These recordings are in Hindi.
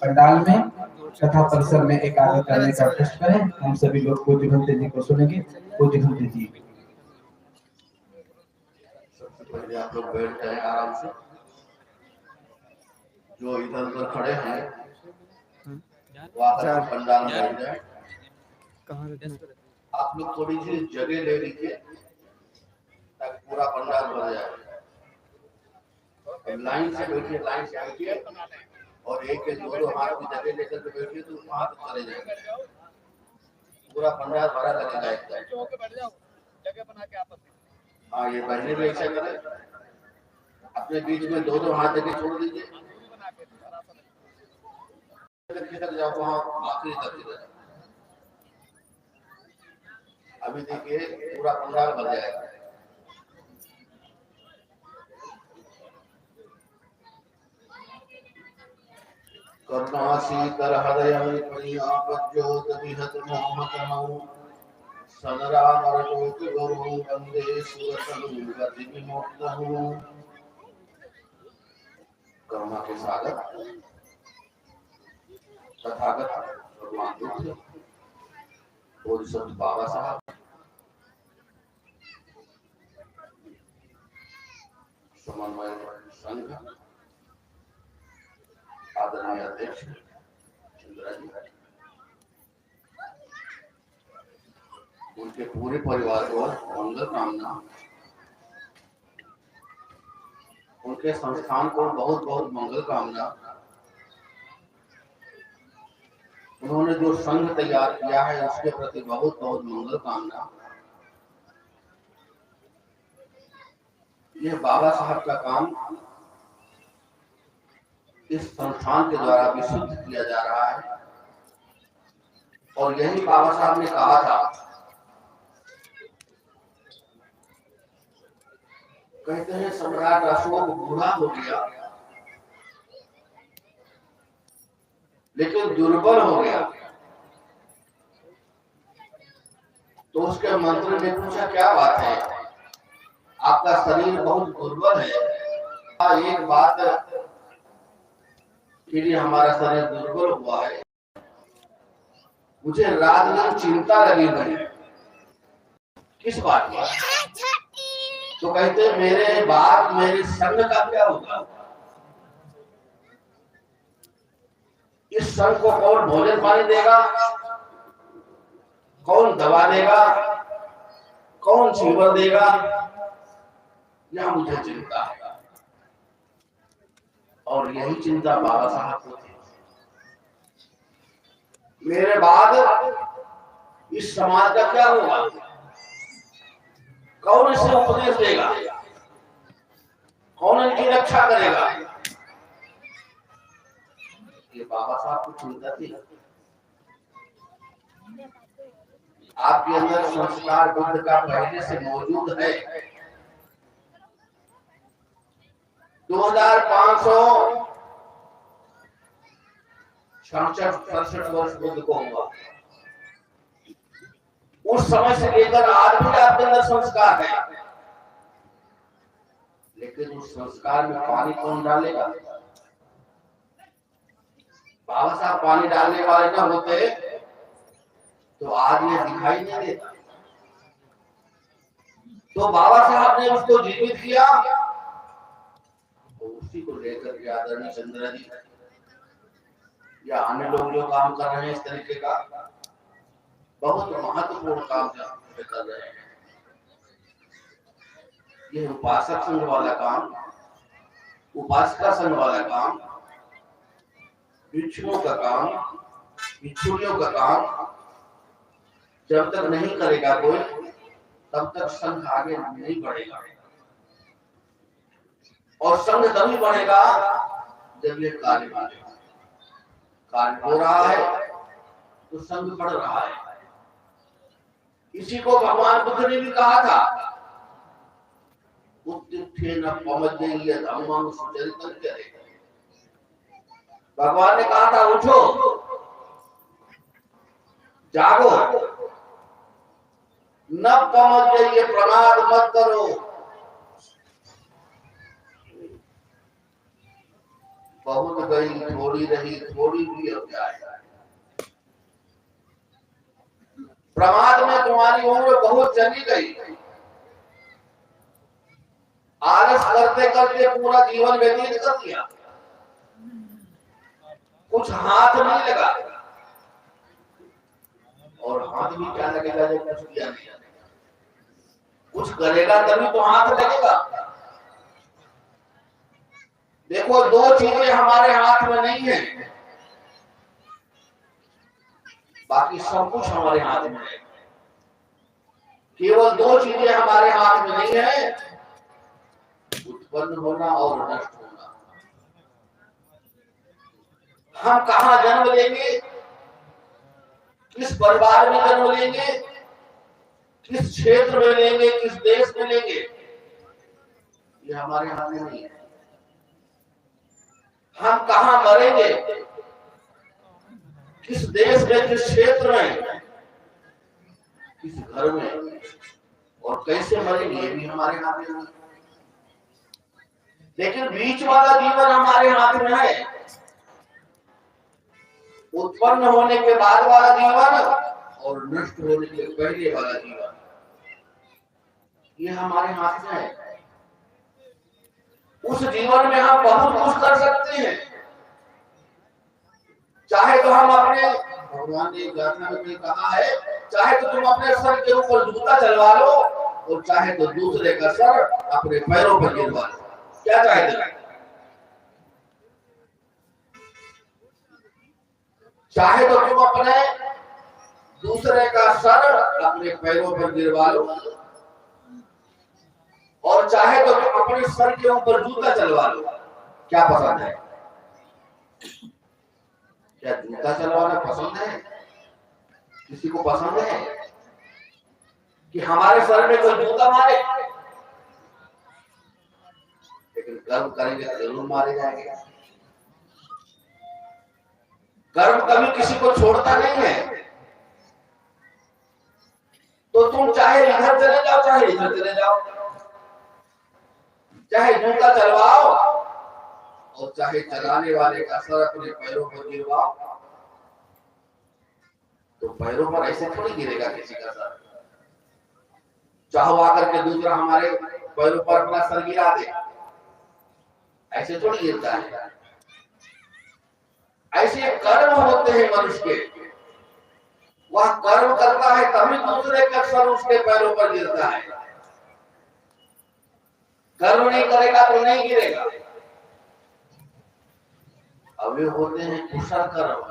पंडाल में तथा परिसर में एकाग्र करने का कष्ट करें। हम सभी लोग पूज्य भंते जी को सुनेंगे। पूज्य भंते जी। सबसे पहले आप लोग बैठ जाएं आराम से। जो इधर उधर खड़े हैं वो आकर पंडाल में बैठ जाए। आप लोग थोड़ी सी जगह ले लीजिए ताकि पूरा पंडाल भर जाए। लाइन से बैठिए, लाइन से बैठिए और एक के दो हाथ की जगह लेकर के बैठिए तो वहां तक चले जाएंगे। पूरा पंडाल भरा लगेगा एकदम। हाँ, ये बहने भी ऐसा करें। अपने बीच में दो हाथ जगह छोड़ दीजिए। किधर जाओ वहां आखिरी तक जाए। अभी देखिए पूरा पंडाल भर जाएगा। करुणासीकर हृदयं त्वय्यापज्योतिविहत मोहतमौ सनरामरलोकगुरुं वन्दे सुरतनुगतिविमुक्तौ। करुणा के सागर तथागत भगवान बुद्ध और संत बाबा साहब, समन्वय संघ आदरणीय अध्यक्ष चंद्रा जी, उनके पूरे परिवार को मंगल कामना, उनके संस्थान को बहुत बहुत मंगल कामना। उन्होंने जो संघ तैयार किया है उसके प्रति बहुत बहुत मंगल कामना। यह बाबा साहब का काम इस संस्थान के द्वारा विशुद्ध किया जा रहा है और यही बाबा साहब ने कहा था, कहते हैं सम्राट अशोक बूढ़ा हो गया लेकिन दुर्बल हो गया। तो उसके मंत्री ने पूछा क्या बात है, आपका शरीर बहुत दुर्बल है। एक बात के लिए हमारा शरीर दुर्बल हुआ है, मुझे रात दिन चिंता लगी हुई। किस बात की? तो कहते मेरे बाद मेरे संघ का क्या होगा? इस संघ को कौन भोजन पानी देगा, कौन दवा देगा, कौन जीवन देगा, यह मुझे चिंता है। और यही चिंता बाबा साहब को थी। मेरे बाद इस समाज का क्या होगा, कौन इसे उपदेश देगा, कौन इनकी रक्षा करेगा, ये बाबा साहब को चिंता थी। आपके अंदर संस्कार बुद्ध का पहले से मौजूद है। 2567 वर्ष बुद्ध को हुआ। उस समय से लेकर आज भी आपके अंदर संस्कार है, लेकिन उस संस्कार में पानी कौन डालेगा? बाबा साहब पानी डालने वाले न होते तो आज ये दिखाई नहीं देता। तो बाबा साहब ने उसको जीवित किया। तो उसी को लेकर के आदरणीय चंद्रा जी या अन्य लोग जो काम कर रहे हैं इस तरीके का बहुत महत्वपूर्ण काम कर रहे हैं। ये उपासक संघ वाला काम, उपासका संघ वाला काम, भिक्षुओं का काम, भिक्षुणियों का काम जब तक नहीं करेगा कोई, तब तक संघ आगे नहीं बढ़ेगा। और संघ तभी बढ़ेगा जब ये कार्य बढ़ेगा। कार्य हो रहा है तो संघ बढ़ रहा है। इसी को भगवान बुद्ध ने भी कहा था, भगवान ने कहा था उठो, जागो, न पमज्जय, प्रमाद मत करो। बहुत गई थोड़ी रही, थोड़ी भी अब जाए। प्रमाद में तुम्हारी उम्र बहुत चली गई, आलस करते करते पूरा जीवन व्यतीत कर दिया, कुछ हाथ नहीं लगा। और हाथ भी क्या लगेगा जब कुछ किया नहीं, कुछ करेगा तभी तो हाथ लगेगा। देखो, दो चीजें हमारे हाथ में नहीं है, बाकी सब कुछ हमारे हाथ में है। केवल दो चीजें हमारे हाथ में नहीं है, उत्पन्न होना और नष्ट होना। हम कहाँ जन्म लेंगे, किस परिवार में जन्म लेंगे, किस क्षेत्र में लेंगे, किस देश में लेंगे, ये हमारे हाथ में नहीं है। हम कहाँ मरेंगे, किस देश में, किस क्षेत्र में, किस घर में, और कैसे मरेंगे, ये भी हमारे हाथ में नहीं। लेकिन बीच वाला जीवन हमारे हाथ में है। उत्पन्न होने के बाद वाला जीवन और नष्ट होने के पहले वाला जीवन, ये हमारे हाथ में है। उस जीवन में हम बहुत कुछ कर सकते हैं। चाहे तो हम अपने, भगवान ने गाथा में कहा है, चाहे तो तुम अपने सर के ऊपर जूता चलवा लो और चाहे तो दूसरे का सर अपने पैरों पर गिरवा लो। क्या चाहते? चाहे तो तुम अपने दूसरे का सर अपने पैरों पर गिरवा लो और चाहे तो तुम अपने सर के ऊपर जूता चलवा लो। क्या पसंद है? क्या जूता चलवाना पसंद है? किसी को पसंद है कि हमारे सर में कोई जूता मारे? लेकिन कर्म करेंगे तो जरूर मारे जाएंगे। कर्म कभी किसी को छोड़ता नहीं है। तो तुम चाहे इधर चले जाओ, चाहे इधर चले जाओ, चाहे जूता चलवाओ और चाहे चलाने वाले का सर अपने पैरों पर गिरवाओ, तो पैरों पर ऐसे थोड़ी गिरेगा किसी का सर। चाहो आकर के दूसरा हमारे पैरों पर अपना सर गिरा दे, ऐसे थोड़ी गिरता है। ऐसे कर्म होते हैं मनुष्य के, वह कर्म करता है तभी दूसरे का सर उसके पैरों पर गिरता है। कर्म नहीं करेगा तो नहीं गिरेगा। अब ये होते हैं कुशल कर्म,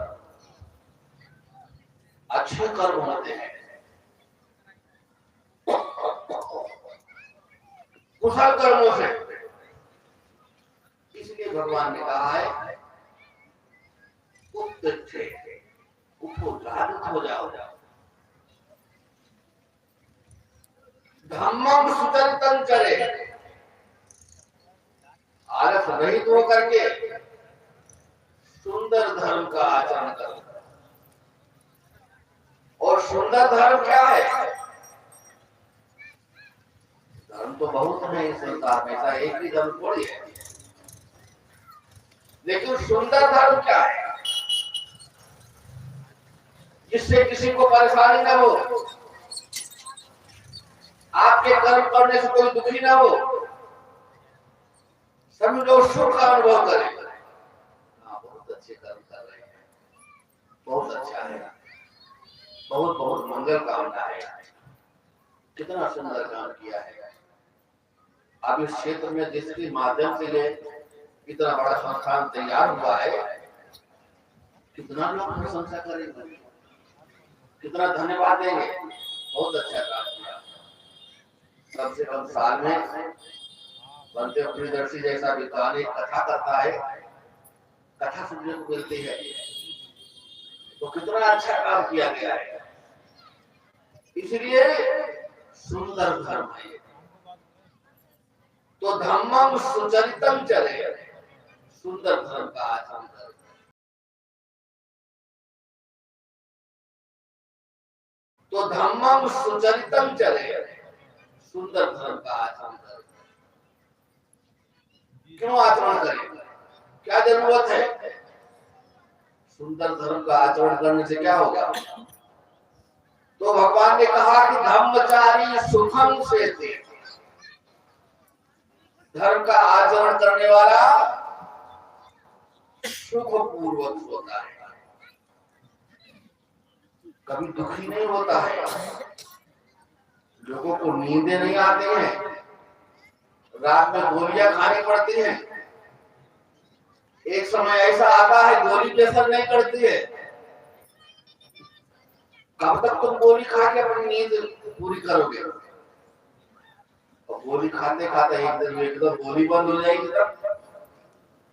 अच्छे कर्म होते हैं। कुशल कर्मों से, इसलिए भगवान ने कहा है उठो, जागृत हो जाओ। धम्मं सुचरितं चले, आलस रहित होकर के सुंदर धर्म का आचरण करो। और सुंदर धर्म क्या है? धर्म तो बहुत है इस संसार में, ऐसा एक ही धर्म थोड़ी है। लेकिन सुंदर धर्म क्या है? जिससे किसी को परेशानी न हो, आपके कर्म करने से कोई दुखी ना हो, सभी लोग सुख का अनुभव करें। बहुत अच्छे कर्म कर रहे हैं, बहुत अच्छा है, बहुत बहुत मंगल कामना है, कितना सुंदर काम किया है। अब इस क्षेत्र में जिसके माध्यम से ये इतना बड़ा संस्थान तैयार हुआ है, कितना लोग प्रशंसा करेंगे, कितना धन्यवाद देंगे। बहुत अच्छा काम किया। कम से कम साल में बनते प्रियदर्शी जैसा विद्वान कथा करता है, कथा सुनने को मिलती है, तो कितना अच्छा काम किया गया है। इसलिए सुंदर धर्म है। तो धम्मं सुचरितं चले, सुंदर धर्म का आचरण करें। तो धम्मं सुचरितं चले, सुंदर धर्म का आचरण करें। क्यों आचरण करें? क्या जरूरत है? सुंदर धर्म का आचरण करने से क्या होगा? तो भगवान ने कहा कि धम्मचारी सुखम से धर्म का आचरण करने वाला सुख पूर्वक होता है, कभी दुखी नहीं होता है। लोगों को नींदें नहीं आती हैं, रात में गोलियां खानी पड़ती हैं। एक समय ऐसा आता है गोली भी असर नहीं करती है। कब तक तुम गोली खा के अपनी नींद पूरी करोगे? और गोली खाते खाते एकदम गोली बंद हो जाएगी,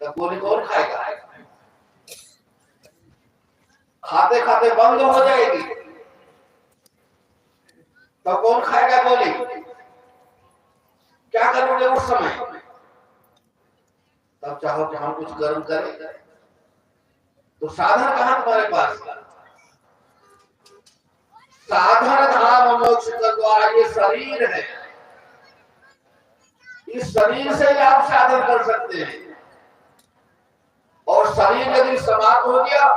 तब गोली कौन खाएगा? खाते खाते बंद हो जाएगी तो कौन खाएगा गोली? क्या करोगे उस समय? तब चाहो कि हम कुछ कर्म करें, तो साधन कहां तुम्हारे पास? साधन धाम मोक्ष का द्वार ये शरीर है। इस शरीर से ही आप साधन कर सकते हैं, और शरीर यदि समाप्त हो गया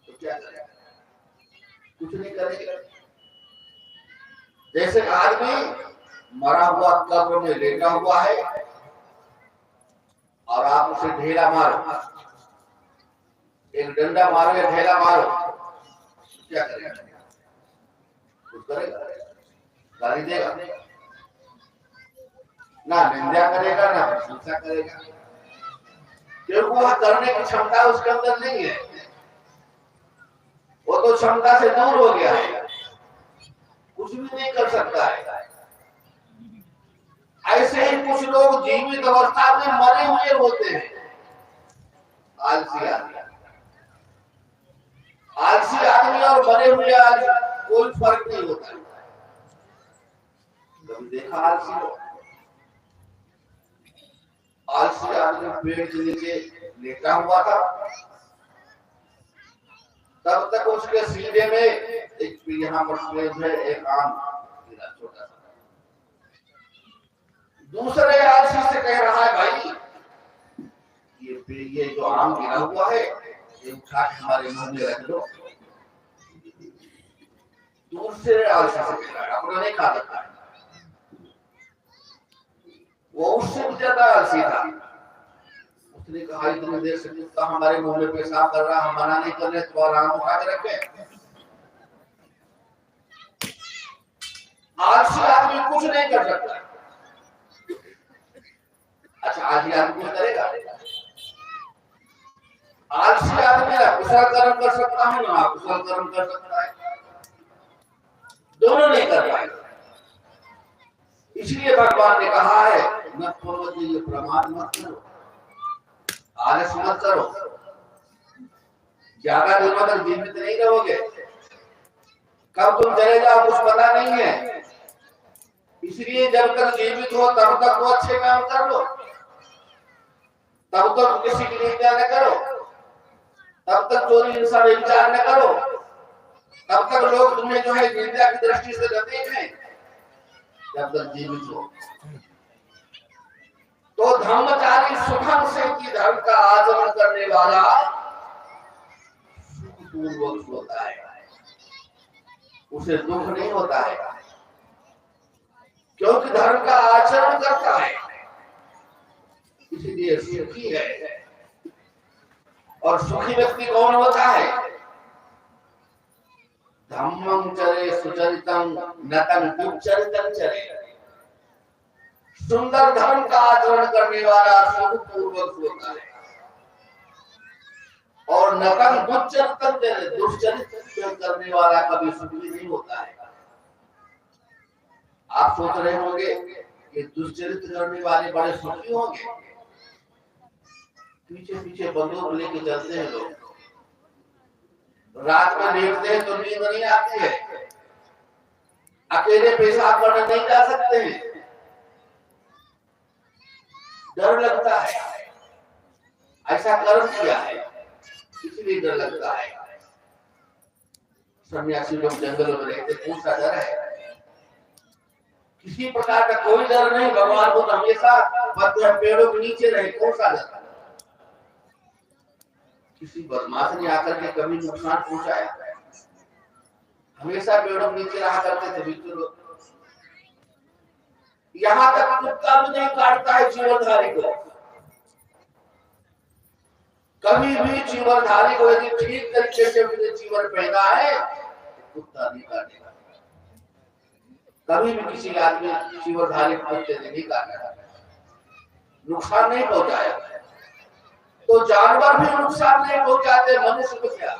तो क्या करेगा? कुछ नहीं करेगा। जैसे आदमी मरा हुआ कब्र में लेटा हुआ है और आप उसे ढेला मारो, एक डंडा मारो या ढेला मारो, क्या करेगा? कुछ करेगा? गाली देगा ना, निंदा करेगा ना प्रशंसा करेगा, क्योंकि वह करने की क्षमता उसके अंदर नहीं है। वो तो क्षमता से दूर हो गया है, कुछ भी नहीं कर सकता है। ऐसे ही कुछ लोग जीवित अवस्था में मरे हुए होते हैं। आलसी आदमी, आलसी आदमी और मरे हुए आदमी कोई फर्क नहीं होता है। कभी देखा आलसी हो? आलसी आदमी पेड़ के नीचे लेटा हुआ था, तब तक उसके सीधे में एक यहाँ पर पेड़ है, एक आम गिरा छोटा सा। दूसरे आलसी से कह रहा है, भाई ये जो आम गिरा हुआ है ये उठा के हमारे मुंह में रख दो। दूसरे आलसी से कह रहा है, अपना नहीं खा सकता। वो उससे भी ज्यादा आलसी था। उसने कहा इतनी देर से कुत्ता हमारे मुंह में पेशाब कर रहा, हम मना नहीं कर रहे, तो आराम उठा के रखे। आलसी आदमी कुछ नहीं कर सकता। अच्छा, आलसी आदमी कुछ करेगा? आलसी आदमी ना कुशल कर्म कर सकता है, ना अकुशल कर्म कर सकता है, दोनों नहीं कर पाएगा। इसलिए भगवान ने कहा है, न पूर्वजी प्रमाद मत करो, आलस मत करो। ज्यादा दिनों तक जीवित नहीं रहोगे, कब तुम चले जाओ कुछ पता नहीं है। इसलिए जब तक जीवित हो तब तक वो अच्छे काम कर लो, तब तक किसी की निंदा न करो, तब तक चोरी हिंसा व्यभिचार न करो, तब तक लोग तुम्हें जो है निंदा की दृष्टि से न देखें, जब तक जीवित हो। तो धम्मचारी सुखम से की धर्म का आचरण करने वाला सुखपूर्वक होता है, उसे दुख नहीं होता है, क्योंकि धर्म का आचरण करता है, इसलिए सुखी है। और सुखी व्यक्ति कौन होता है? धम्मं चरे सुचरितं नतं दुच्चरितं चरे। सुंदर धर्म का आचरण करने वाला सुखपूर्वक होता है, और नतं दुच्चरितं चरे, दुष्चरित करने वाला कभी सुखी नहीं होता है। आप सोच रहे होंगे कि दुष्चरित करने वाले बड़े सुखी होंगे। पीछे पीछे बंदूक लेके चलते हैं लोग, रात में लेटते हैं तो नींद नहीं आती है, अकेले पेशाब करने नहीं जा सकते हैं, डर लगता है। ऐसा कर्म किया है इसलिए डर लगता है। सन्यासी लोग जंगलों में रहते, कौन सा डर है? किसी प्रकार का कोई डर नहीं। भगवान को हमेशा पेड़ों के नीचे रहे, कौन सा डर? किसी बदमाश ने आकर के कभी नुकसान पहुंचाया? हमेशा पेड़ों के नीचे रहा करते थे मित्र लोग। यहाँ तक कुत्ता भी नहीं काटता है जीवनधारी को। कभी भी जीवनधारी को यदि ठीक तरीके से उसने जीवन पहना है तो कुत्ता नहीं काटेगा। कभी भी किसी आदमी जीवनधारी कुत्ते ने नहीं काटा, नुकसान नहीं पहुंचाया। तो जानवर भी नुकसान नहीं पहुंचाते, मनुष्य को क्या।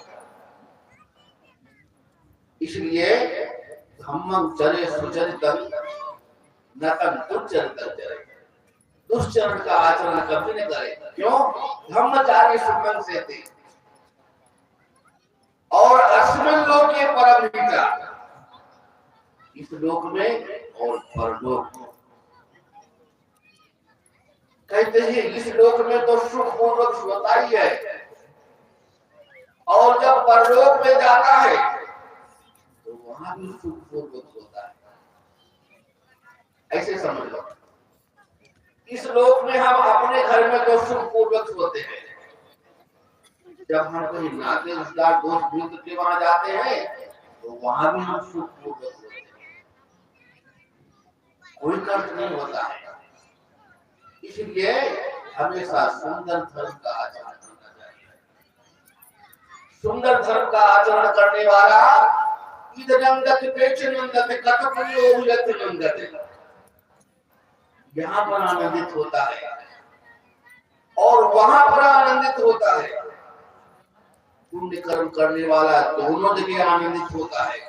इसलिए धम्मं चरे सुचरितम नतम दुश्चरितम चरे। दुश्चरण का आचरण कभी नहीं करे। क्यों? धम्मचारी सुमन से थे। और अस्मिन लोके परम हिता, इस लोक में और परलोक में। कहते हैं इस लोक में तो सुख पूर्वक होता ही है, और जब परलोक में जाता है तो वहां भी सुख पूर्वक होता है। ऐसे समझ लो, इस लोक में हम अपने घर में तो सुख पूर्वक होते हैं, जब हम कहीं नाते रिश्तेदार दोस्त मित्र के वहां जाते हैं तो वहां भी हम सुख पूर्वक होते हैं, कोई कष्ट नहीं होता है। इसलिए हमेशा सुंदर धर्म का आचरण करना चाहिए। सुंदर धर्म का आचरण करने वाला यहाँ पर आनंदित होता है और वहां पर आनंदित होता है। पुण्य कर्म करने वाला दोनों जगह आनंदित होता है।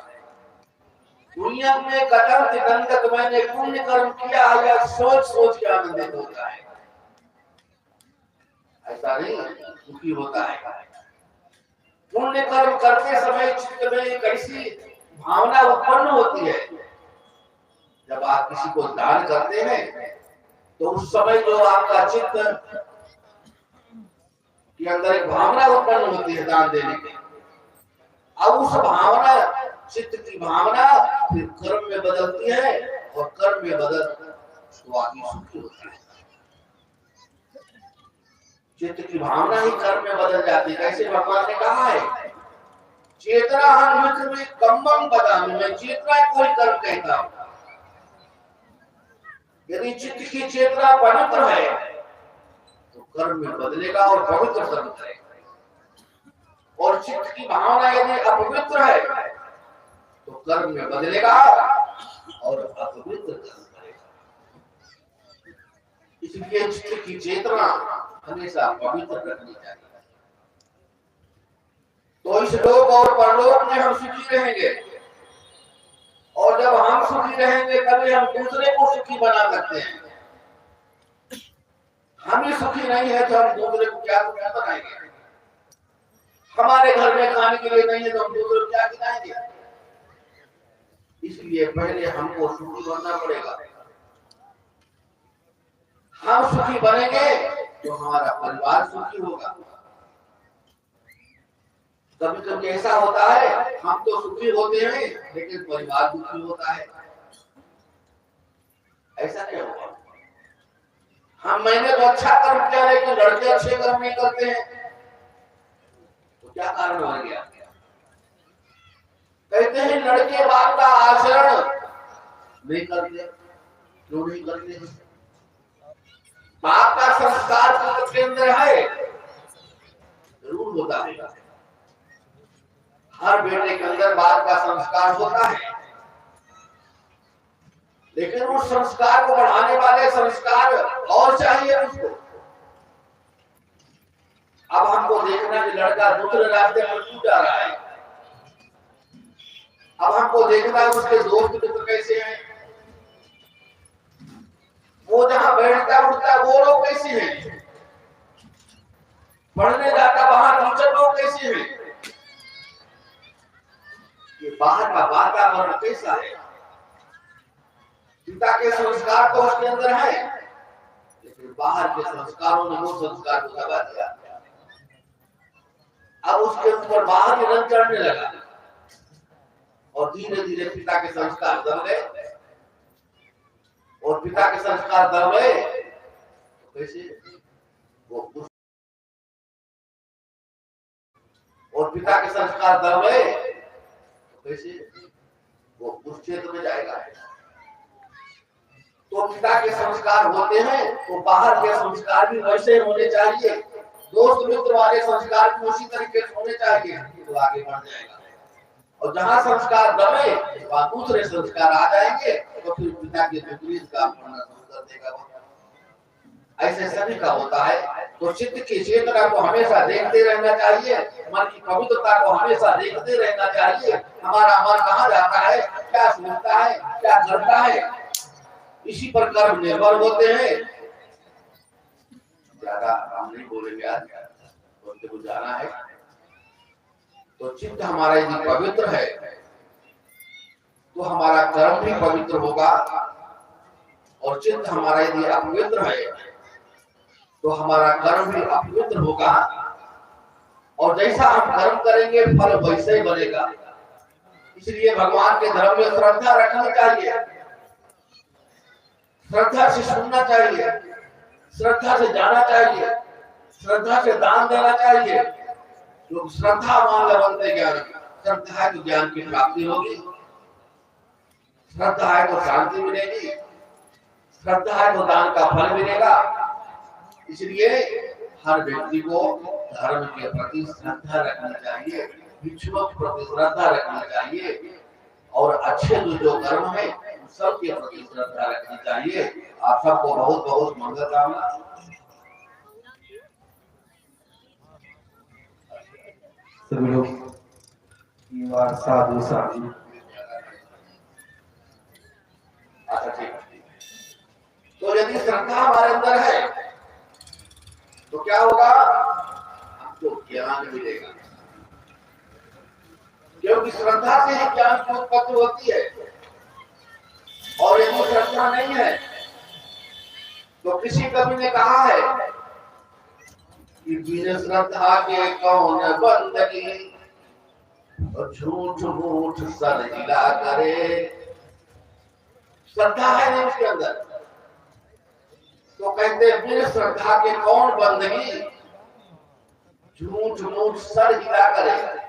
दुनिया में कथन मैंने पुण्य कर्म किया है या सोच सोच के आनंदित होता है, ऐसा नहीं दुखी होता है। पुण्य कर्म करते समय चित्त में कैसी भावना उत्पन्न होती है। जब आप किसी को दान करते हैं तो उस समय जो आपका चित्त के अंदर एक भावना उत्पन्न होती है दान देने की, अब उस भावना चित्त की भावना फिर कर्म में बदलती है और कर्म में बदल तो आदमी सुखी होता है। चित्त की भावना ही कर्म में बदल जाती है। कैसे भगवान ने कहा है, चेतना हम में कम्बम बदामी, मैं चेतना कोई कर्म कहता हूं। यदि चित्त की चेतना पवित्र है तो कर्म में बदलेगा और पवित्र कर्म करेगा, और चित्त की भावना यदि अपवित्र है तो कर्म में बदलेगा और अपवित्र कर्म करेगा। इसलिए चित्त की चेतना हमेशा पवित्र रखनी चाहिए। तो इस लोक और परलोक में हम सुखी रहेंगे, और जब हम सुखी रहेंगे तभी हम दूसरे को सुखी बना सकते हैं। हम ही सुखी नहीं है तो हम दूसरे को क्या सुखी बनाएंगे। हमारे घर में खाने के लिए नहीं है तो हम दूसरे को क्या खिलाएंगे। इसलिए पहले हमको सुखी बनना पड़ेगा। हम सुखी बनेंगे तो हमारा परिवार सुखी होगा। कभी कभी ऐसा होता है हम तो सुखी होते हैं लेकिन परिवार दुखी होता है, ऐसा क्या हुआ? मैंने तो अच्छा कर्म किया लेकिन लड़के अच्छे कर्म नहीं करते हैं, तो क्या कारण हो गया? कहते हैं लड़के बाप का आचरण नहीं करते। क्यों नहीं करते? बाप का संस्कार पुत्र के अंदर है, जरूर होता है। हर बेटे के अंदर बाप का संस्कार होता है, लेकिन उस संस्कार को बढ़ाने वाले संस्कार और चाहिए उसको। अब हमको देखना कि लड़का दूसरे रास्ते पर क्यों जा रहा है। अब हमको देखना है उसके दोस्त मित्र कैसे हैं, वो जहां बैठता उठता वो लोग कैसे हैं, पढ़ने जाता वहां टीचर लोग कैसे हैं, ये बाहर का वातावरण कैसा है। पिता के संस्कार तो उसके अंदर है, लेकिन बाहर के संस्कारों ने वो संस्कार को दबा दिया। अब उसके ऊपर बाहर ही रंग चढ़ने लगा और धीरे धीरे पिता के संस्कार दब गए, और पिता के संस्कार दब गए तो कैसे वो और पिता के संस्कार दब गए तो कैसे वो उस क्षेत्र में जाएगा। तो पिता के संस्कार होते हैं तो बाहर के संस्कार भी वैसे होने चाहिए, दोस्त मित्र वाले संस्कार भी उसी तरीके से होने चाहिए, तो आगे बढ़ जाएगा। और जहां संस्कार दबे वहां दूसरे संस्कार आ जाएंगे तो फिर पिता के विपरीत काम करना शुरू कर देगा। ऐसे सभी का होता है। तो चित्त की चेतना को हमेशा देखते रहना चाहिए, मन की पवित्रता को हमेशा देखते रहना चाहिए। हमारा मन कहाँ जाता है, क्या सोचता है, क्या करता है, इसी पर कर्म निर्भर होते हैं। ज्यादा हम नहीं बोलेंगे आज, बोलते को जाना है। तो चित्त हमारा यदि पवित्र है तो हमारा कर्म भी पवित्र होगा, और चित्त हमारा यदि अपवित्र है तो हमारा कर्म भी अपवित्र होगा। और जैसा हम कर्म करेंगे फल वैसे ही बनेगा। इसलिए भगवान के धर्म में श्रद्धा रखनी चाहिए, श्रद्धा से सुनना चाहिए, श्रद्धा से जाना चाहिए, श्रद्धा से दान देना चाहिए। जो श्रद्धा मान लवंते ज्ञान, श्रद्धा है तो ज्ञान की प्राप्ति होगी, श्रद्धा है तो शांति मिलेगी, श्रद्धा है तो दान का फल मिलेगा। इसलिए हर व्यक्ति को धर्म के प्रति श्रद्धा रखनी चाहिए, भिक्षुओं के प्रति श्रद्धा रखनी चाहिए, और अच्छे जो कर्म है सबके प्रति श्रद्धा रखनी चाहिए। आप सबको बहुत बहुत मंगल कामना। सभी लोग ये बार साधु साधु। अच्छा ठीक। तो यदि श्रद्धा हमारे अंदर है तो क्या होगा, हमको ज्ञान मिलेगा, क्योंकि श्रद्धा से ही ज्ञान की उत्पत्ति होती है। और यदि श्रद्धा नहीं है तो किसी कवि ने कहा है कि बिन श्रद्धा के कौन बंदगी, और झूठ मूठ सर हिला करे। श्रद्धा है नहीं उसके अंदर तो कहते बिन श्रद्धा के कौन बंदगी, झूठ मूठ सर हिला करे।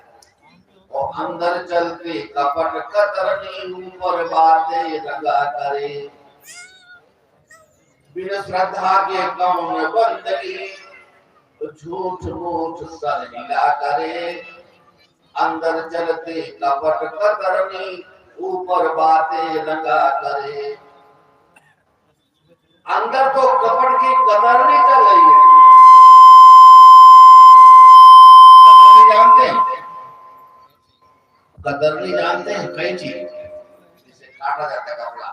और अंदर चलते कपट कतरनी, ऊपर बातें लगा करे। बिन श्रद्धा के कौन बंदगी, झूठ मूठ सर हिला करे। अंदर चलते कपट कतरनी, ऊपर बातें लगा करे। अंदर तो कपट की कतरनी चल रही है। कतरनी जानते हैं, कतरनी जानते हैं, कैंची जिसे काटा जाता है कपड़ा।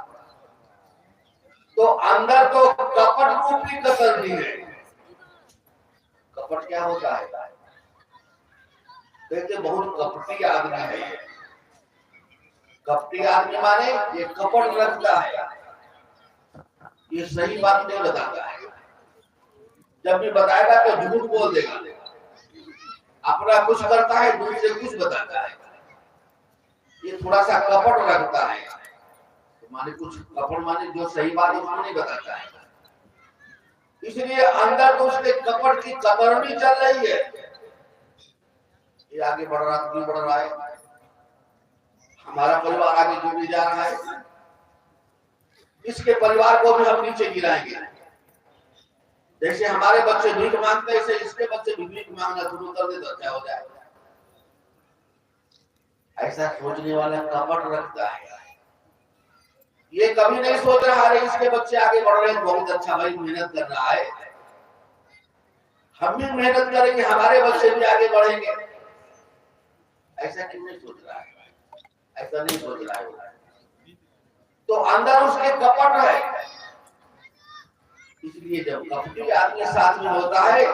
तो अंदर तो कपट रूपी कतरनी है। कपट क्या होता है, कहते बहुत कपटी आदमी है। कपटी आदमी माने ये कपट रखता है, ये सही बात नहीं बताता है। जब भी बताएगा तो झूठ बोल देगा, अपना कुछ करता है दूसरे कुछ बताता है। ये थोड़ा सा कपट रखता है, तो माने कुछ कपट माने जो सही बात उसको नहीं बताता है। इसलिए अंदर तो उसके कपट की कतरनी चल रही है। ये आगे बढ़ रहा क्यों बढ़ रहा है, हमारा परिवार आगे क्यों नहीं जा रहा है, इसके परिवार को भी हम नीचे गिराएंगे। जैसे हमारे बच्चे भीख मांगते ऐसे इसके बच्चे भी भीख मांगना शुरू कर दे तो अच्छा हो जाएगा। ऐसा सोचने वाला कपट रखता है। ये कभी नहीं सोच रहा है इसके बच्चे आगे बढ़ रहे हैं, बहुत अच्छा भाई मेहनत कर रहा है, हम भी मेहनत करेंगे हमारे बच्चे भी आगे बढ़ेंगे। ऐसा क्यों नहीं सोच रहा है, ऐसा नहीं सोच रहा है। तो अंदर उसके कपट है। इसलिए जब कपटी आदमी साथ में होता है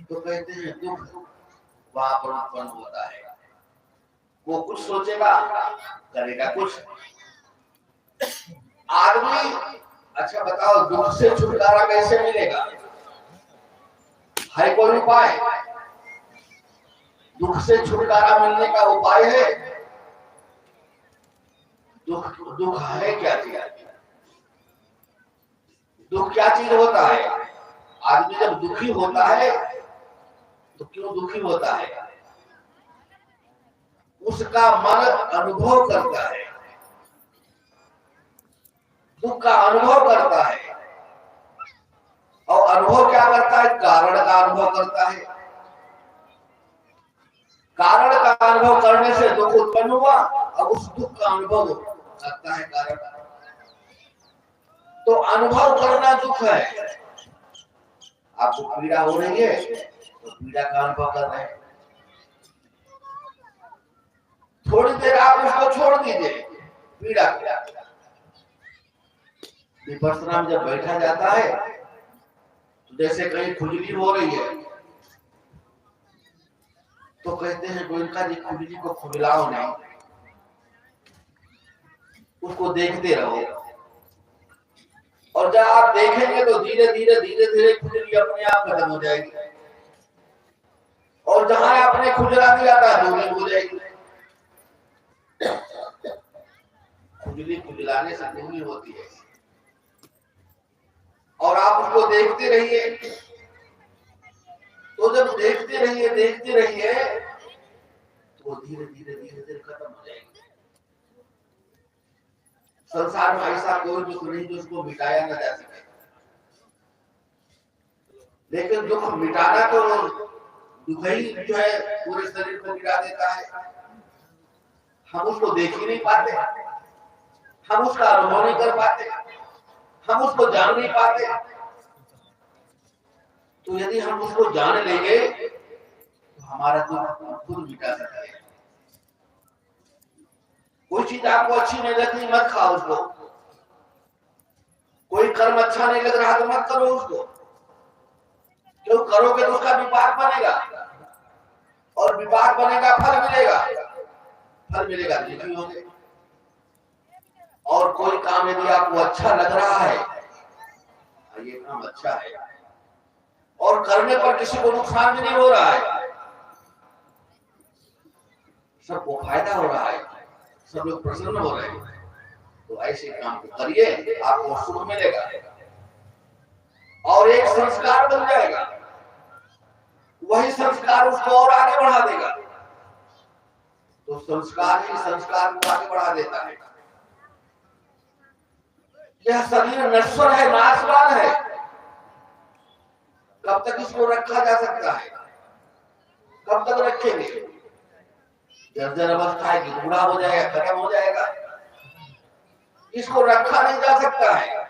तो कहते हैं दुख वहां पर उत्पन्न होता है। वो कुछ सोचेगा करेगा कुछ। आदमी अच्छा बताओ दुख से छुटकारा कैसे मिलेगा, है कोई उपाय? दुख से छुटकारा मिलने का उपाय है? दुख है क्या चीज? दुख क्या चीज होता है? आदमी जब दुखी होता है तो क्यों दुखी होता है? उसका मन अनुभव करता है, दुख का अनुभव करता है। और अनुभव क्या करता है? कारण का अनुभव करता है। कारण का अनुभव करने से दुख उत्पन्न हुआ और उस दुख का अनुभव करता है कारण। तो अनुभव करना दुख है। आपको पीड़ा हो रही है तो पीड़ा का अनुभव कर रहे हैं। थोड़ी देर आप उसको छोड़ दीजिए पीड़ा। विपश्यना में जब बैठा जाता है तो जैसे कहीं खुजली हो रही है तो कहते हैं गोयनका जी खुजली को खुजलाओ नहीं, उसको देखते रहो। और जब आप देखेंगे तो धीरे धीरे खुजली अपने आप खत्म हो जाएगी। और जहां आपने खुजला दिया था दूरी हो जाएगी। खुजली खुजलाने से दूरी होती है। और आप उसको देखते रहिए। तो जब देखते रहिए तो धीरे धीरे खत्म हो जाएगी। संसार में ऐसा कोई दुख नहीं जिसको मिटाया न जा सके। लेकिन दुख मिटाना तो दुख ही जो है पूरे शरीर को मिटा देता है। हम उसको देख ही नहीं पाते, हम उसका अनुभव नहीं कर पाते, हम उसको जान नहीं पाते। तो यदि हम उसको जान लेंगे तो हमारा दुख खुद मिटा सकते हैं। कोई चीज आपको अच्छी नहीं लगती मत खाओ उसको। कोई कर्म अच्छा नहीं लग रहा तो मत करो उसको। क्यों करोगे तो उसका विपाक बनेगा और विपाक बनेगा फल मिलेगा। फल मिलेगा दुखी होंगे। और कोई काम यदि आपको अच्छा लग रहा है, ये काम अच्छा है और करने पर किसी को नुकसान भी नहीं हो रहा है, सबको फायदा हो रहा है, सब लोग प्रसन्न हो रहे हैं, तो ऐसे काम को करिए, आपको सुख मिलेगा और एक संस्कार बन जाएगा। वही संस्कार उसको और आगे बढ़ा देगा। तो संस्कार ही संस्कार को आगे बढ़ा देता है। यह शरीर नश्वर है, नाशवान है। कब तक इसको रखा जा सकता है? कब तक रखेंगे? जर्जर अवस्था है कि बूढ़ा हो जाएगा, खत्म हो जाएगा। इसको रखा नहीं जा सकता है।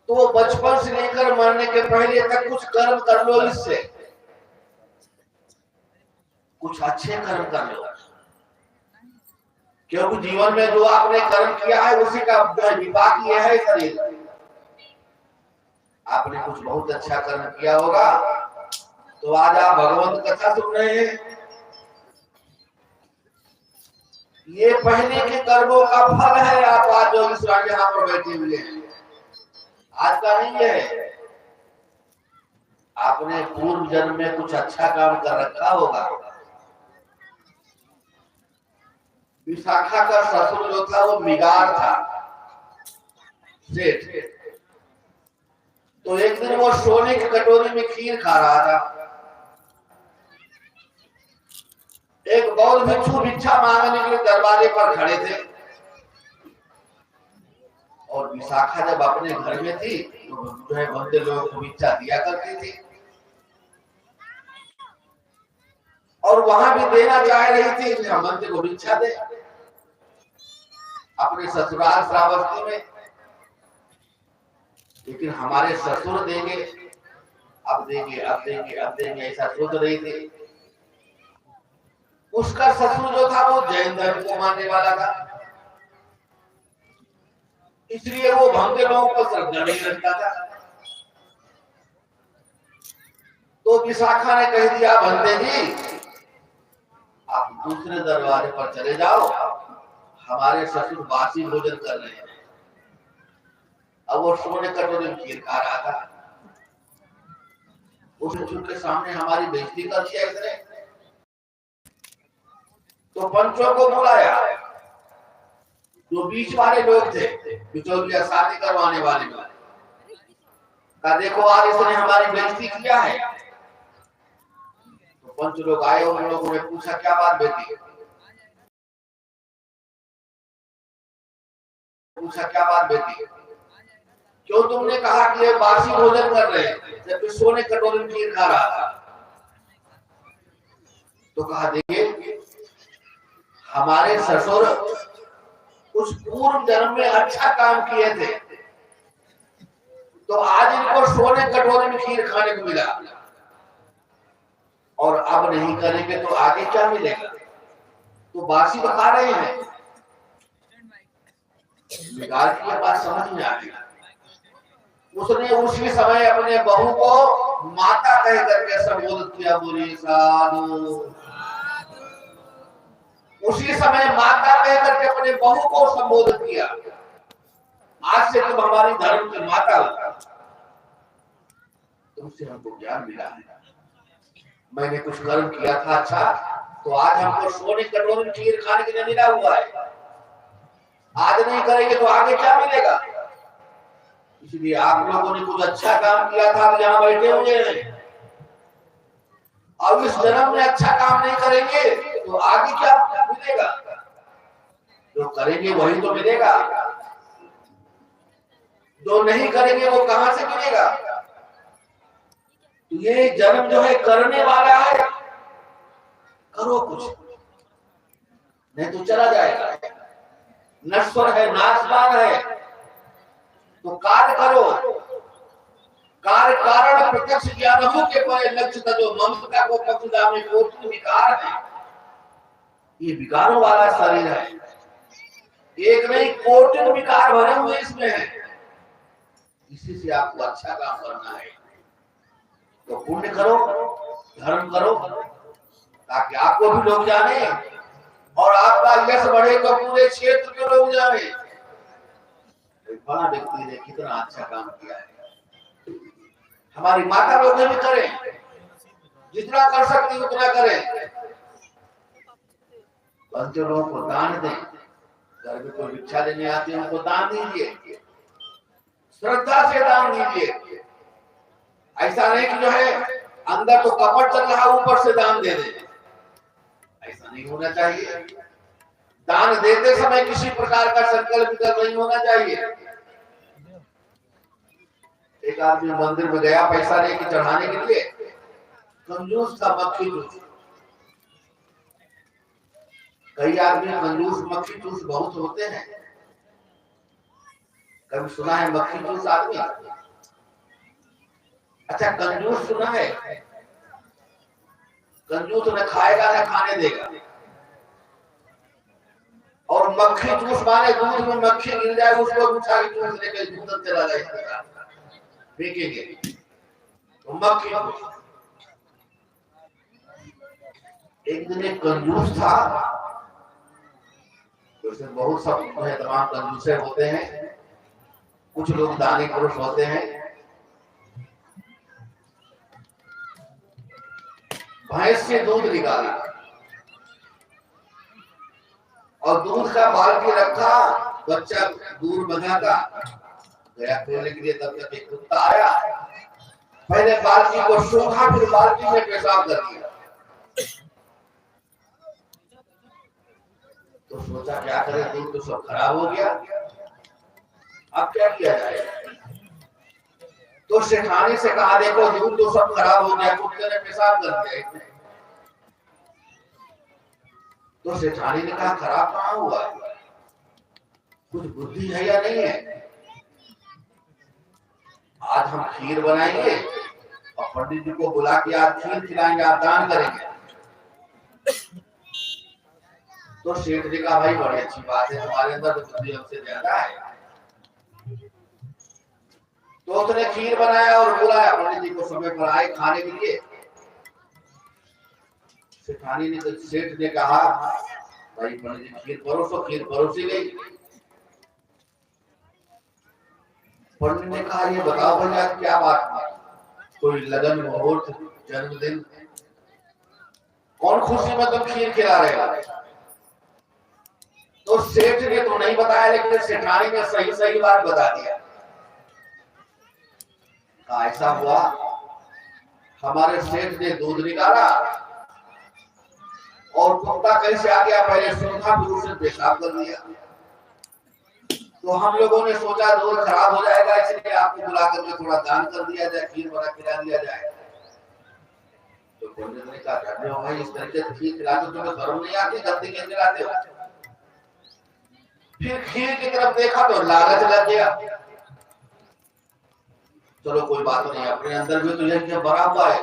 तो बचपन से लेकर मरने के पहले तक कुछ कर्म कर लो, इससे कुछ अच्छे कर्म कर लो। क्योंकि जीवन में जो आपने कर्म किया है उसी का विपाक ये है शरीर। आपने कुछ बहुत अच्छा कर्म किया होगा तो आज आप भगवंत कथा सुन रहे हैं। ये पहले के कर्मों का फल है। आप आज जो इस यहाँ पर बैठे हुए हैं आज का नहीं है। आपने पूर्व जन्म में कुछ अच्छा काम कर रखा होगा। विशाखा का ससुर जो था वो मिगार था, सेठ। तो एक दिन वो सोने की कटोरी में खीर खा रहा था। एक बौद्ध भिक्षु भिक्षा मांगने के लिए दरवाजे पर खड़े थे और विशाखा जब अपने घर में थी तो जो है बंदे लोगों को भिक्षा दिया करती थी और वहां भी देना चाह रही थी कि हम बंदे को भिक्षा दे। अपने ससुराल श्रावस्ती में, लेकिन हमारे ससुर देंगे, अब देंगे, अब देंगे, अब देंगे, ऐसा सोच रही थी। उसका ससुर जो था वो जैन धर्म को मानने वाला था, इसलिए वो भंगे लोगों को श्रद्धा नहीं रखता था। तो विशाखा ने कह दिया, भंते जी आप दूसरे दरवाजे पर चले जाओ, हमारे ससुर बासी भोजन कर रहे हैं। अब वो सोने कटोरे में खीर खा रहा था। उस भिक्षु के सामने हमारी बेइज्जती कर दिया इसने। तो पंचों को बुलाया, जो बीच वाले लोग थे, बिचौलिया शादी करवाने वाले लोग, कहा देखो आज इसने हमारी बेइज्जती किया है। तो पंच लोग आए, उन लोगों ने पूछा क्या बात बेटी? पूछा क्या बात बेटी, क्यों तुमने कहा कि ये बासी भोजन कर रहे हैं जबकि सोने कटोरी में खीर खा रहा था? तो कहा देखिए हमारे ससुर उस पूर्व जन्म में अच्छा काम किए थे तो आज इनको सोने कटोरी में खीर खाने को मिला, और अब नहीं करेंगे तो आगे क्या मिलेगा? तो बासी तो खा रहे हैं। बिगाड़ की बात समझ में आ गई। उसने उसी समय अपने बहू को माता कह करके संबोधित किया, बोली साधु। उसी समय माता कह करके अपने बहू को संबोधित किया, आज से तुम हमारी धर्म की माता हो, तुमसे हमको ज्ञान मिला है, मैंने कुछ कर्म किया था अच्छा, तो आज हमको सोने कटोरी में खीर खाने के लिए मिला हुआ है, आज नहीं करेंगे तो आगे क्या मिलेगा? इसलिए आप लोगों ने कुछ अच्छा काम किया था तो यहाँ बैठे हुए हैं, अब इस जन्म में अच्छा काम नहीं करेंगे तो आगे क्या मिलेगा? जो करेंगे वही तो मिलेगा, जो नहीं करेंगे वो कहां से मिलेगा? तो ये जन्म जो है करने वाला है, करो कुछ, नहीं तो चला जाएगा, नश्वर है, नाशवान है, तो कार्य करो। कार्य कारण प्रत्यक्ष ज्ञान हो के परे लक्ष्य का जो ममता को पक्षदा में कोटि विकार है, ये विकारों वाला शरीर है, एक नहीं कोटि विकार भरे हुए इसमें है। इसी से आपको अच्छा काम करना है, तो पुण्य करो, धर्म करो, ताकि आपको भी लोग जाने और आपका यश बढ़े तो पूरे क्षेत्र के लोग जाने बड़ा व्यक्ति ने कितना अच्छा काम किया है। हमारी माता लोग भी करें, जितना कर सकती उतना करें, बच्चों लोगों को दान दें, घर में कोई भिक्षा लेने आते हैं उनको दान दीजिए, श्रद्धा से दान दीजिए। ऐसा नहीं कि जो है अंदर तो कपट चल रहा ऊपर से दान दे दे, ऐसा नहीं होना चाहिए। दान देते समय किसी प्रकार का संकल्प विकल्प नहीं होना चाहिए। एक आदमी मंदिर में गया पैसा लेके चढ़ाने के लिए, कंजूस था, मक्खी चूस। कई आदमी कंजूस मक्खी चूस बहुत होते हैं, कभी सुना है मक्खी चूस आदमी? अच्छा कंजूस सुना है? कंजूस न खाएगा न खाने देगा, और मक्खी चूस माने दूध में मक्खी गिर जाए उसको उठा के चूस लेकर दूध चला जाए, फेंकेंगे तो मक्खी चूस। एक दिन एक कंजूस था, तो इसमें बहुत सब तमाम कंजूसे होते हैं, कुछ लोग दानी पुरुष होते हैं। भैंस से दूध निकाला और दूध का बाल्टी रखा, बच्चा दूर बंधा था, गया खोलने के लिए, तब तक एक कुत्ता आया, पहले बाल्टी को सूखा फिर बाल्टी में पेशाब कर दिया। तो सोचा क्या करे, दूध तो सब खराब हो गया, अब क्या किया जाए? तो सेठानी से कहा देखो दूध तो सब खराब हो गया, कुत्ते ने पेशाब कर दिया। तो सेठानी ने कहा खराब कहाँ हुआ, कुछ बुद्धि है या नहीं है? आज हम खीर बनाएंगे और पंडित जी को बुला के आज खीर खिलाएंगे, आप दान करेंगे। तो सेठ जी का भाई बड़ी अच्छी बात है, तुम्हारे अंदर तो बुद्धि हमसे ज्यादा है। तो उसने खीर बनाया और बुलाया, पंडित जी को समय पर आए खाने के लिए। सेठानी ने, सेठ ने कहा भाई पंडित जी खीर परोसो, खीर परोसी गई। पंडित ने कहा ये बताओ भैया क्या बात है, कोई लगन मुहूर्त जन्मदिन, कौन खुशी में तुम खीर खिला रहे हो? तो सेठ ने तो नहीं बताया, लेकिन सेठानी ने सही सही बात बता दिया। ऐसा हुआ हमारे सेठ ने दूध निकाला और कुत्ता कैसे आ गया, पहले सूखा फिर उसे पेशाब कर दिया। तो हम लोगों ने सोचा रोज खराब हो जाएगा, इसलिए आपको बुला करके थोड़ा दान कर दिया जाए, खीर बना खिला दिया जाए। तो पंडित ने कहा धन्य हो भाई, इस तरीके से खीर खिलाते हो तुम्हें शर्म नहीं आती, गलती क्यों खिलाते हो? फिर खीर की तरफ देखा तो लालच लग गया। चलो कोई बात नहीं, अपने अंदर भी तो यज्ञ भरा हुआ है,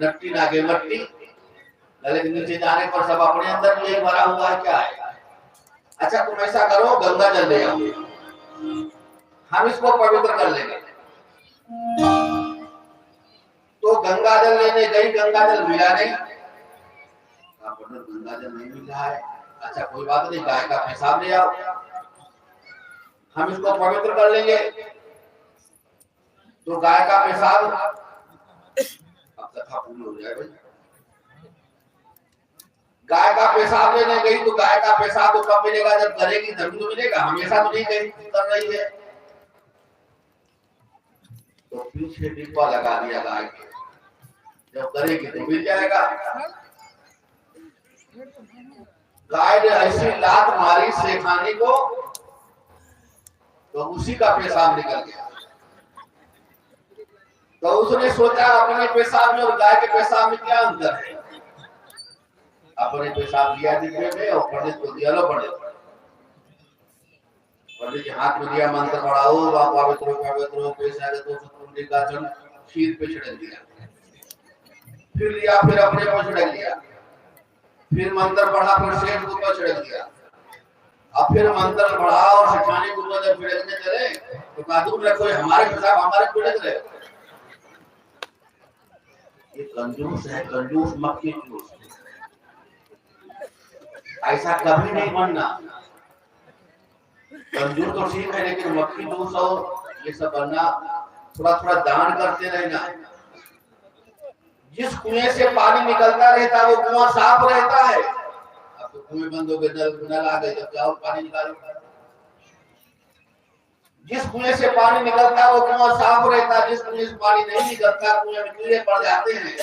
नट्टी नागे मट्टी, लेकिन नीचे जाने पर सब अपने अंदर भी यही भरा हुआ है, क्या है? अच्छा तुम ऐसा करो, गंगा जल ले आओ, हम इसको पवित्र कर लेंगे। तो गंगा जल लेने गई, गंगा जल मिला नहीं, गंगा जल नहीं मिल रहा है। अच्छा कोई बात नहीं, गाय का पेशाब ले आओ, हम इसको पवित्र कर लेंगे। तो गाय का पेशाब, अब कथा पूरी हो जाए भाई। गाय का पेशाब लेने गई तो गाय का पेशाब तो कब मिलेगा, जब करेगी तभी तो मिलेगा, हमेशा तो नहीं कहीं कर रही है। तो पीछे डिब्बा लगा दिया गाय के, जब करेगी तो मिल जाएगा। गाय ने ऐसी लात मारी शेखानी को, तो उसी का पेशाब निकल गया। तो उसने सोचा अपने पेशाब में और गाय के पेशाब में क्या अंतर है। अपने पेशाब लिया डिब्बे में और पंडित को दिया, लो पंडित। पंडित के हाथ में दिया, मंत्र पढ़ाओ, पवित्र पवित्र पेशाब तो सतपुंडी का जल खीर पे छिड़क दिया। फिर लिया, फिर अपने पर छिड़क दिया, फिर मंत्र पढ़ा, फिर शेष को ऊपर छिड़क दिया। अब फिर मंत्र पढ़ा और शेखानी को ऊपर जब छिड़कने चले तो कादूर रखो, हमारे पेशाब हमारे छिड़क रहे। ये कंजूस है, कंजूस मक्खी चूस, ऐसा कभी नहीं बनना। कंजूस तो ठीक है, लेकिन मक्खी चूस और ये सब बनना, थोड़ा थोड़ा दान करते रहना। जिस कुएं से पानी निकलता रहता है वो कुआं साफ रहता है। अब तो कुएं बंद हो गए, नल आ गए, जब जाओ पानी निकालो। जिस कुएं से पानी निकलता है वो कुआं साफ रहता है, जिस कुएं से पानी नहीं निकलता कुएं में कीड़े पड़ जाते हैं।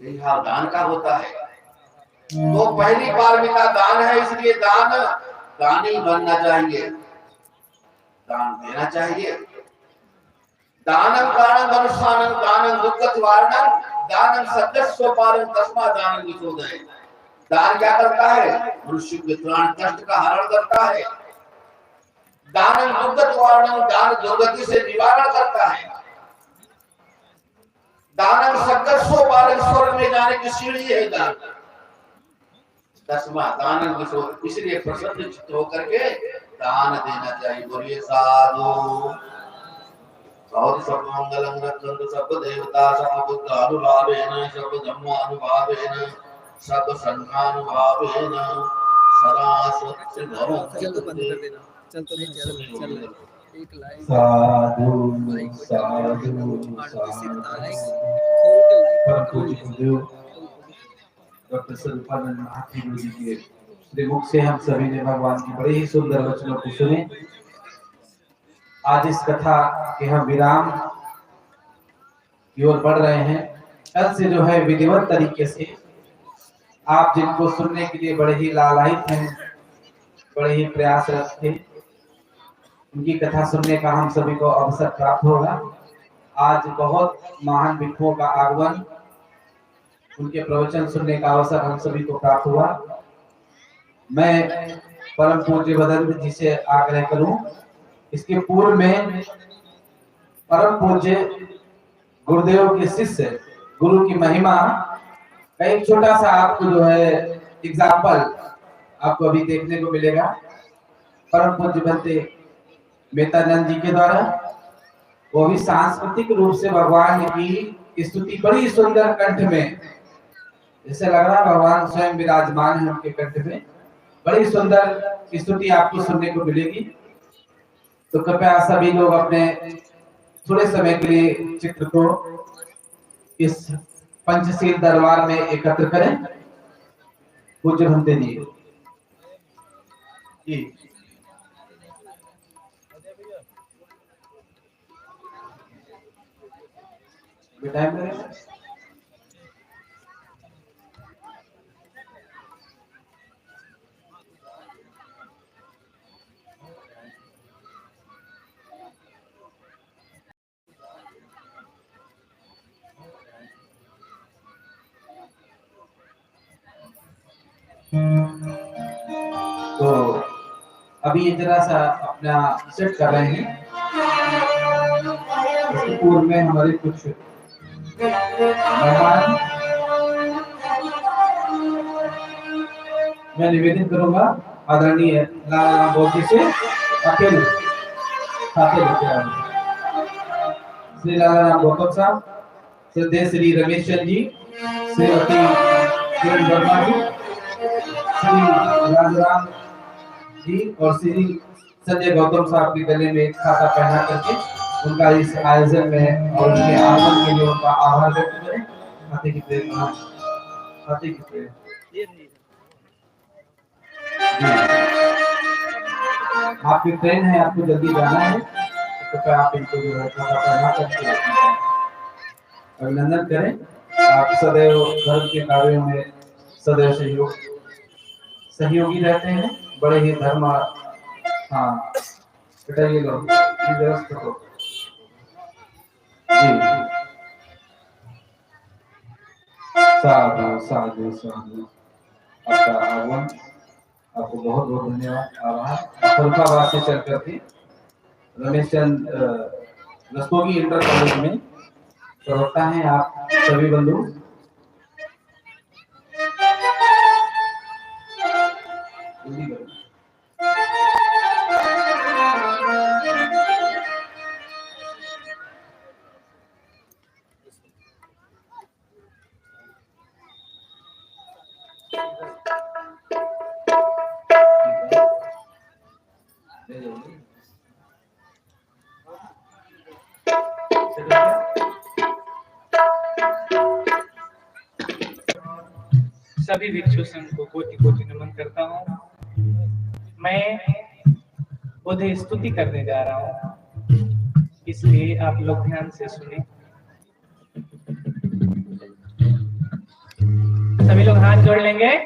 यही हाल दान का होता है। तो पहली पारमिता दान है, इसलिए दानी बनना चाहिए, दान देना चाहिए। दानं कारणं मनुष्यानं दानं दुःखनिवारणं दानं सद्यस्वपारं तस्मा दानं विशोधय। दान क्या करता है? मनुष्य के प्राण कष्ट का हरण करता है। दानं दुःखनिवारणं, दान दुर्गति से निवारण करता है। दानं सद्यस्वपारं, स्वर्ग में जाने की सीढ़ी है दान। तस्मा दानं विशोधय, इसलिए प्रसन्न चित्त होकर के दान देना चाहिए। बोलिए साधु साधु सब मंगलम रक्षन्तु सब देवता सब बुद्ध अनुभावेन सब धम्म अनुभावेन सब संघानुभावेन सदा स्वच्छ भवन्तु। चल तो बंद कर देना, चल तो नहीं चल एक लाइक साधु साधु डॉक्टर सर्वपानंद महात्मा जी के श्रीमुख से हम सभी ने भगवान की बड़े ही सुंदर वचनों को सुने। आज इस कथा के हम विराम की ओर बढ़ रहे हैं। कल से जो है विधिवत तरीके से आप जिनको सुनने के लिए बड़े ही लालायित हैं, बड़े ही प्रयासरत थे, उनकी कथा सुनने का हम सभी को अवसर प्राप्त होगा। आज बहुत महान भिक्षुओं का आगमन, उनके प्रवचन सुनने का अवसर हम सभी को प्राप्त हुआ। मैं परम पूज्य बदंत जी से आग्रह करूं, इसके पूर्व में परम पूज्य गुरुदेव के शिष्य गुरु की महिमा का एक छोटा सा आपको जो है एग्जाम्पल आपको अभी देखने को मिलेगा। परम पूज्य बनते मेहतानंद जी के द्वारा, वो भी सांस्कृतिक रूप से भगवान की स्तुति बड़ी सुंदर कंठ में, जैसे लग रहा है भगवान स्वयं विराजमान है उनके कंठ में, बड़ी सुंदर स्तुति आपको सुनने को मिलेगी। तो कृपया सभी लोग अपने थोड़े समय के लिए चित्र को इस पंचशील दरबार में एकत्र करें। पूज्य भंते जी टाइम लगेगा। तो अभी ये जरा सा अपना सेट कर रहे हैं। इसके पूर्व में हमारे कुछ मेहमान, मैं निवेदन करूंगा आदरणीय लाला बोजी से अकेले खाते लेके आए। श्री लाला राम गौतम साहब, श्रद्धेय श्री रमेश चंद जी, श्रीमती किरण वर्मा जी, श्री राजाराम जी और श्री संजय गौतम साहब के गले में एक खाता पहना करके उनका इस आयोजन में और उनके आगमन के लिए उनका आभार व्यक्त करें। खाते की प्रेरणा, खाते की प्रेरणा। आपकी ट्रेन है, आपको जल्दी जाना है, तो फिर आप इनको जो है खाता पहना करके अभिनंदन करें। आप सदैव धर्म के कार्यों में सदैव सहयोगी रहते हैं, बड़े ही धर्म। हाँ बेटा ये लो, ये व्यवस्था करो जी। साधु साधु साधु, आपका आगमन, आपको बहुत बहुत धन्यवाद, आभार। फरुखाबाद से चल करके रमेश चंद रस्तोगी इंटर कॉलेज में प्रवक्ता हैं आप सभी बंधु। सभी भिक्षु संघ को कोटि कोटि नमन करता हूँ। मैं उन्हें स्तुति करने जा रहा हूँ, इसलिए आप लोग ध्यान से सुने। सभी लोग हाथ जोड़ लेंगे।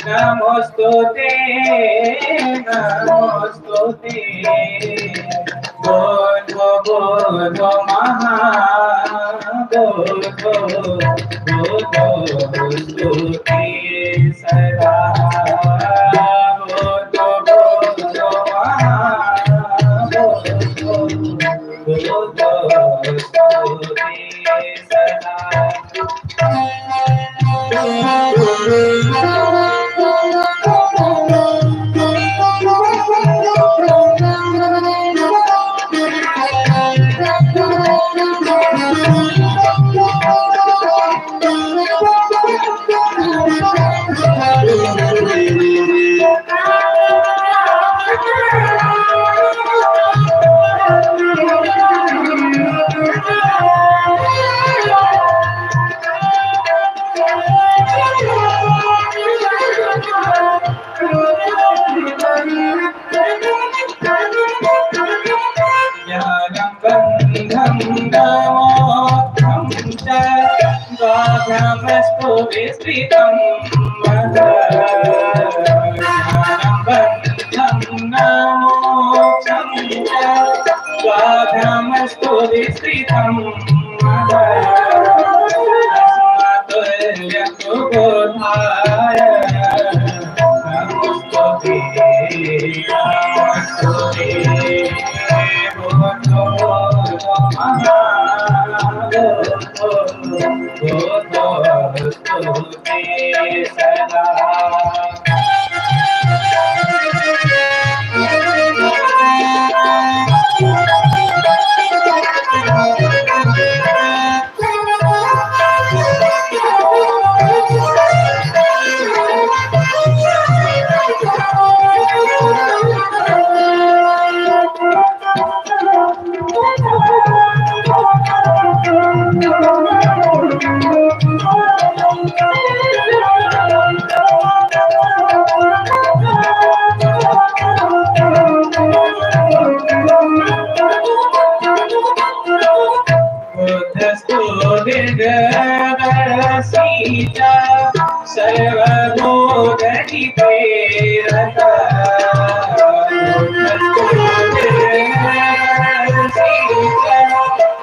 नमोस्तुते नमोस्तुते बोधो बोधो महाबोधो बोधो स्तुते सदा बोधो बोधो महाबोधो बोधो स्तुते सदा। स्तुते सदा। सीता सर्वभूतहिते रता।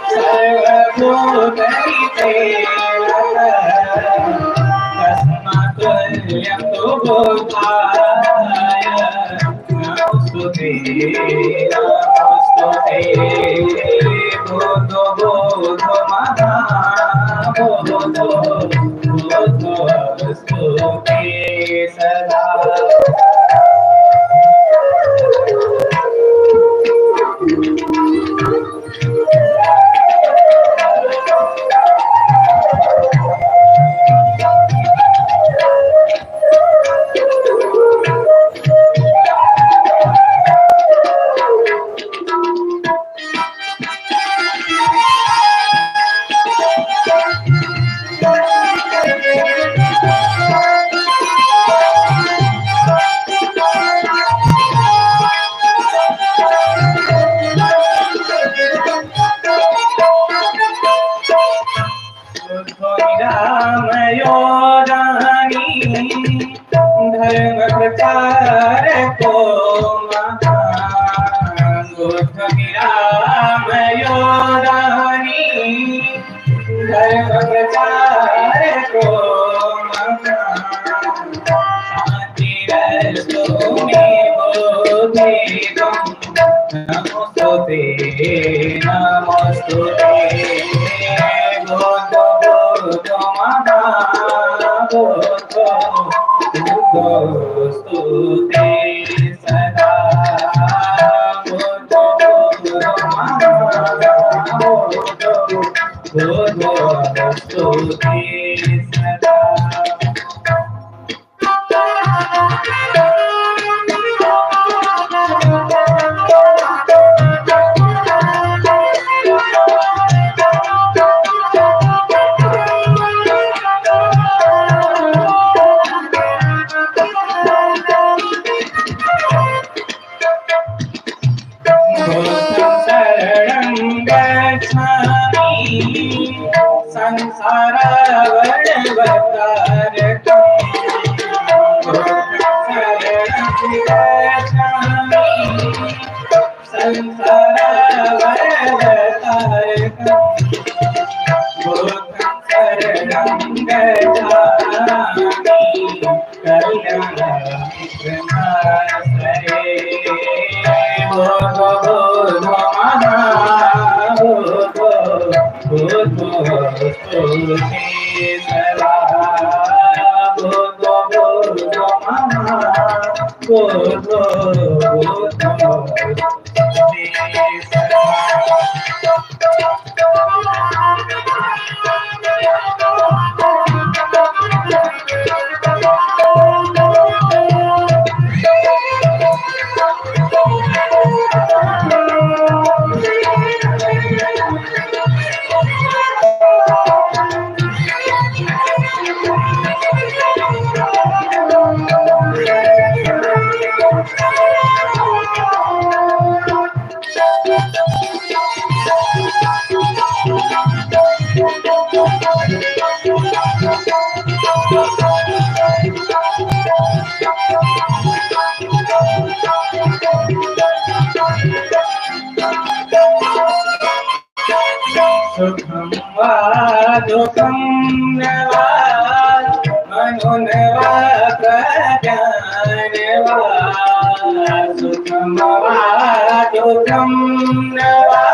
सर्वभूतहिते रता। तस्मात्त्वयं तु बोधाय नमोस्तुते नमोस्तुते। बोधो बोधो महा बोधो बोधो स्तुते सदा। धर्म प्रचार को महान राम योरानी। धर्म प्रचार को महान शांतिरस्तु मे बोधितम्। नमोस्तुते नमोस्तुते। बोधो बोधो महा बोधो बोधो स्तुते सदा। बोधो बोधो महा बोधो बोधो स्तुते सदा। सुखं वा दुःखं न वा मनुन वा प्रज्ञान वा। सुखं वा दुःखं न वा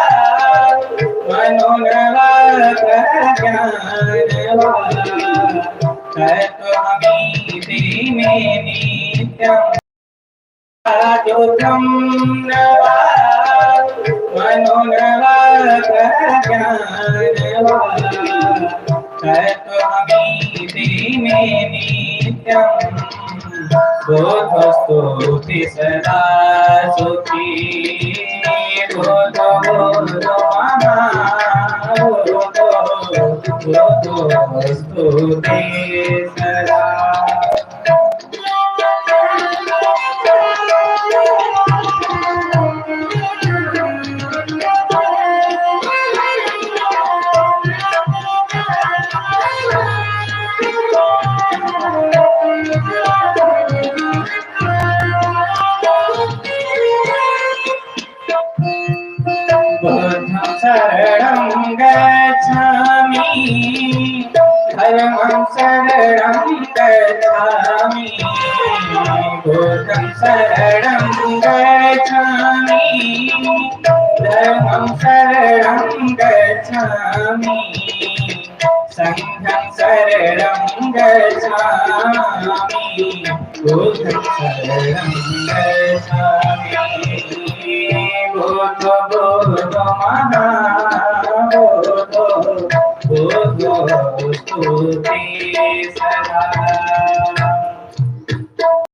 मनुन वा प्रज्ञान वा। तत्त्वमीति मे नित्यम् आद्योत्रं नवा मनोनवा प्रज्ञानवा तत्त्वमीति मे नित्यम् बोधस्तुति सदा सुखी बोधो बोधो बोधो स्तुति सदा बुद्धं शरणं गच्छामि धर्मं शरणं गच्छामि बुद्धं शरणं गच्छामि धर्मं शरणं गच्छामि संघं शरणं गच्छामि बुद्धं शरणं गच्छामि बोधो बोधो महाबोधो बोधो स्तुति सदा